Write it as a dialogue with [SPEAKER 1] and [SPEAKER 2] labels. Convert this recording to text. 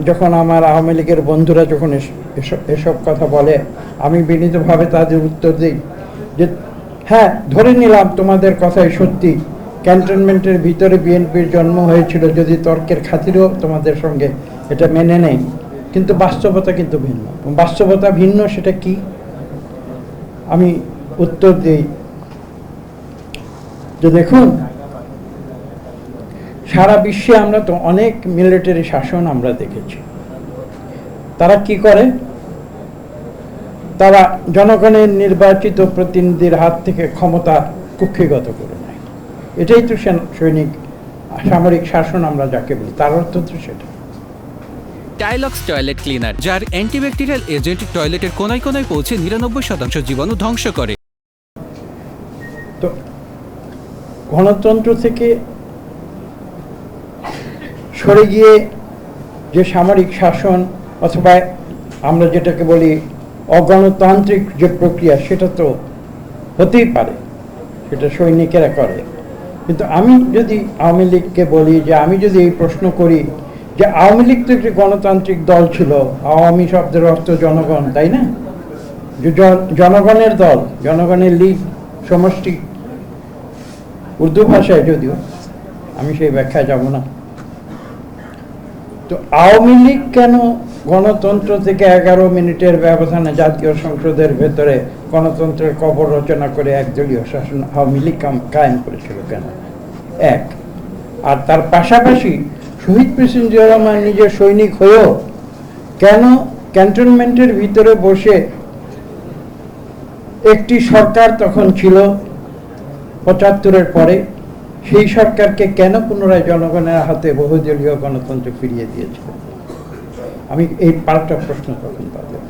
[SPEAKER 1] যখন আমার আওয়ামী লীগের বন্ধুরা যখন এসব কথা বলে, আমি বিনীতভাবে তাদের উত্তর দিই যে হ্যাঁ, ধরে নিলাম তোমাদের কথাই সত্যি, ক্যান্টনমেন্টের ভিতরে বিএনপির জন্ম হয়েছিল, যদি তর্কের খাতিরেও তোমাদের সঙ্গে এটা মেনে নেই, কিন্তু বাস্তবতা কিন্তু ভিন্ন। বাস্তবতা ভিন্ন, সেটা কি? আমি উত্তর দিই যে দেখুন, সারা বিশ্বে আমরা তো অনেক মিলিটারি শাসন আমরা দেখেছি। তারা কি করে? তারা জনগণের নির্বাচিত প্রতিনিধির হাত থেকে ক্ষমতা কুক্ষিগত করে নেয়। এটাই তো সৈনিক সামরিক শাসন আমরা যাকে বলি, তার অর্থ তো সেটা।
[SPEAKER 2] টাইলক্স টয়লেট ক্লিনার, যার অ্যান্টিব্যাকটেরিয়াল এজেন্ট টয়লেটের কোনায় কোনায় পৌঁছে 99% জীবাণু ধ্বংস করে।
[SPEAKER 1] তো গণতন্ত্র থেকে সরে গিয়ে যে সামরিক শাসন অথবা আমরা যেটাকে বলি অগণতান্ত্রিক যে প্রক্রিয়া, সেটা তো হতেই পারে, সেটা সৈনিকেরা করে। কিন্তু আমি যদি আওয়ামী লীগকে বলি যে আমি যদি এই প্রশ্ন করি যে আওয়ামী লীগ তো একটি গণতান্ত্রিক দল ছিল, আওয়ামী শব্দের অর্থ জনগণ, তাই না? যে জনগণের দল, জনগণের লীগ, সমষ্টি, উর্দু ভাষায়, যদিও আমি সেই ব্যাখ্যায় যাব না। তো আওয়ামী লীগ কেন গণতন্ত্র থেকে 11 মিনিটের ব্যবধানে জাতীয় সংসদের ভেতরে গণতন্ত্রের কবর রচনা করে একদলীয় শাসন আওয়ামী লীগ কায়েম করেছিল কেন? এক। আর তার পাশাপাশি শহীদ প্রেসিডেন্ট জিয়াউর রহমান নিজে সৈনিক হয়েও কেন ক্যান্টনমেন্টের ভিতরে বসে একটি সরকার তখন ছিল 75-এর পরে, সেই সরকারকে কেন পুনরায় জনগণের হাতে বহুদলীয় গণতন্ত্র ফিরিয়ে দিয়েছিল? আমি এই পাল্টা প্রশ্ন তখন তাদের